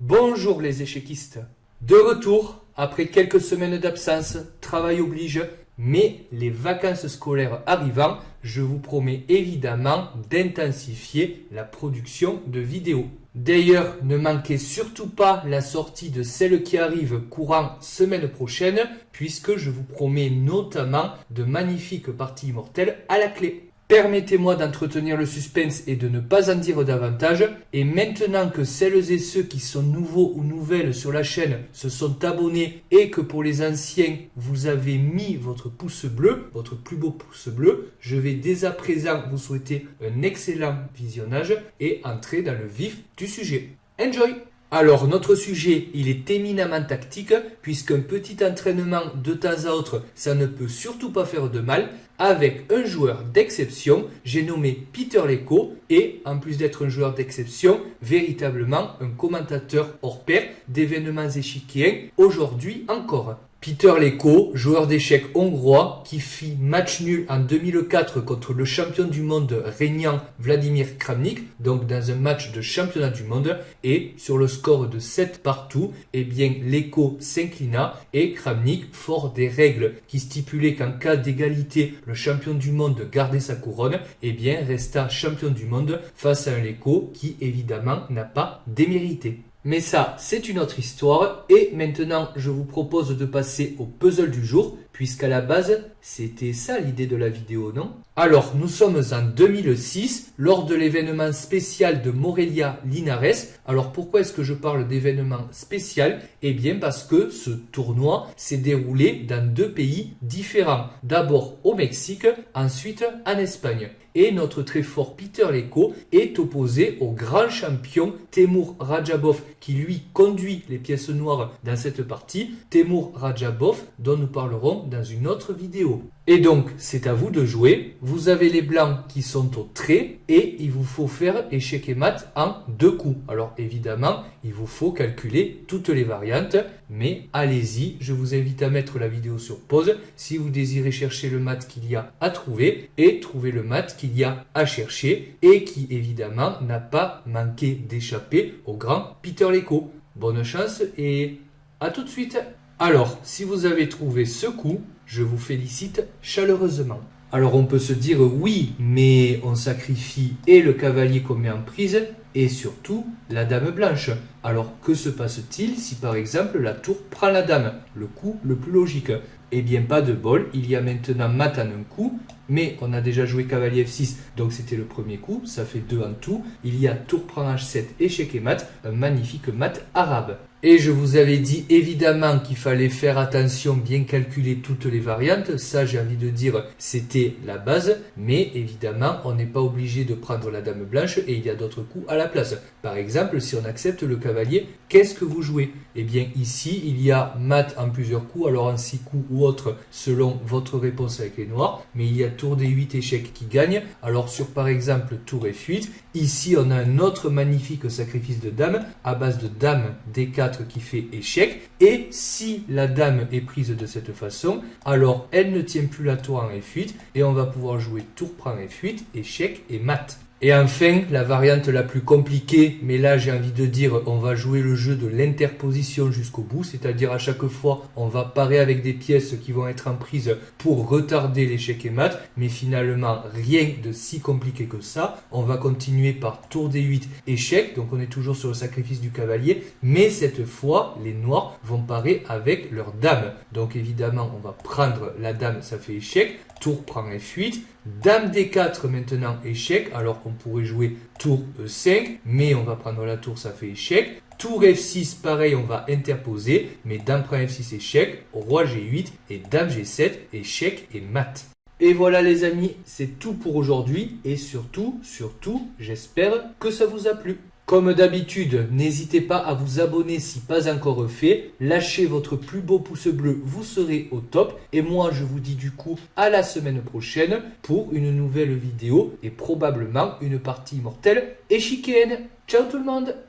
Bonjour les échequistes. De retour, après quelques semaines d'absence, travail oblige, mais les vacances scolaires arrivant, je vous promets évidemment d'intensifier la production de vidéos. D'ailleurs, ne manquez surtout pas la sortie de celle qui arrive courant semaine prochaine, puisque je vous promets notamment de magnifiques parties immortelles à la clé. Permettez-moi d'entretenir le suspense et de ne pas en dire davantage. Et maintenant que celles et ceux qui sont nouveaux ou nouvelles sur la chaîne se sont abonnés et que pour les anciens, vous avez mis votre pouce bleu, votre plus beau pouce bleu, je vais dès à présent vous souhaiter un excellent visionnage et entrer dans le vif du sujet. Enjoy! Alors notre sujet, il est éminemment tactique puisqu'un petit entraînement de temps à autre, ça ne peut surtout pas faire de mal. Avec un joueur d'exception, j'ai nommé Peter Leko et en plus d'être un joueur d'exception, véritablement un commentateur hors pair d'événements échiquiens aujourd'hui encore. Peter Leko, joueur d'échecs hongrois qui fit match nul en 2004 contre le champion du monde régnant Vladimir Kramnik, donc dans un match de championnat du monde, et sur le score de 7 partout, eh bien Leko s'inclina et Kramnik, fort des règles qui stipulaient qu'en cas d'égalité, le champion du monde gardait sa couronne, eh bien resta champion du monde face à un Leko qui évidemment n'a pas démérité. Mais ça, c'est une autre histoire. Et maintenant, je vous propose de passer au puzzle du jour, puisqu'à la base, c'était ça l'idée de la vidéo, non? Alors, nous sommes en 2006, lors de l'événement spécial de Morelia Linares. Alors, pourquoi est-ce que je parle d'événement spécial? Eh bien, parce que ce tournoi s'est déroulé dans deux pays différents. D'abord au Mexique, ensuite en Espagne. Et notre très fort Peter Leko est opposé au grand champion Temur Radjabov qui lui conduit les pièces noires dans cette partie. Temur Radjabov dont nous parlerons dans une autre vidéo. Et donc, c'est à vous de jouer. Vous avez les blancs qui sont au trait et il vous faut faire échec et mat en 2 coups. Alors évidemment, il vous faut calculer toutes les variantes, mais allez-y, je vous invite à mettre la vidéo sur pause si vous désirez chercher le mat qu'il y a à trouver et trouver le mat qu'il y a à chercher et qui évidemment n'a pas manqué d'échapper au grand Peter Leko. Bonne chance et à tout de suite. Alors, si vous avez trouvé ce coup, je vous félicite chaleureusement. Alors on peut se dire oui, mais on sacrifie et le cavalier qu'on met en prise et surtout la dame blanche. Alors que se passe-t-il si par exemple la tour prend la dame? Le coup le plus logique. Eh bien pas de bol, il y a maintenant mat en un coup, mais on a déjà joué cavalier F6, donc c'était le premier coup, ça fait 2 en tout. Il y a tour prend H7, échec et mat, un magnifique mat arabe. Et je vous avais dit évidemment qu'il fallait faire attention, bien calculer toutes les variantes. Ça, j'ai envie de dire, c'était la base. Mais évidemment, on n'est pas obligé de prendre la dame blanche et il y a d'autres coups à la place. Par exemple, si on accepte le cavalier, qu'est-ce que vous jouez? Eh bien ici, il y a mat en plusieurs coups, alors en 6 coups ou autre, selon votre réponse avec les noirs. Mais il y a tour D8 échec qui gagne. Alors sur par exemple tour F8, ici on a un autre magnifique sacrifice de dame à base de dame D4 qui fait échec, et si la dame est prise de cette façon, alors elle ne tient plus la tour en F8 et on va pouvoir jouer tour prend F8, échec et mat. Et enfin, la variante la plus compliquée, mais là j'ai envie de dire, on va jouer le jeu de l'interposition jusqu'au bout, c'est-à-dire à chaque fois, on va parer avec des pièces qui vont être en prise pour retarder l'échec et mat, mais finalement, rien de si compliqué que ça. On va continuer par tour D8, échec, donc on est toujours sur le sacrifice du cavalier, mais cette fois, les noirs vont parer avec leur dame. Donc évidemment, on va prendre la dame, ça fait échec, tour prend F8, dame D4 maintenant échec, alors qu'on pourrait jouer tour E5, mais on va prendre la tour, ça fait échec. Tour F6, pareil, on va interposer, mais dame prend F6 échec, roi G8 et dame G7 échec et mat. Et voilà les amis, c'est tout pour aujourd'hui et surtout, j'espère que ça vous a plu. Comme d'habitude, n'hésitez pas à vous abonner si pas encore fait. Lâchez votre plus beau pouce bleu, vous serez au top. Et moi, je vous dis du coup à la semaine prochaine pour une nouvelle vidéo et probablement une partie immortelle échiquienne. Ciao tout le monde!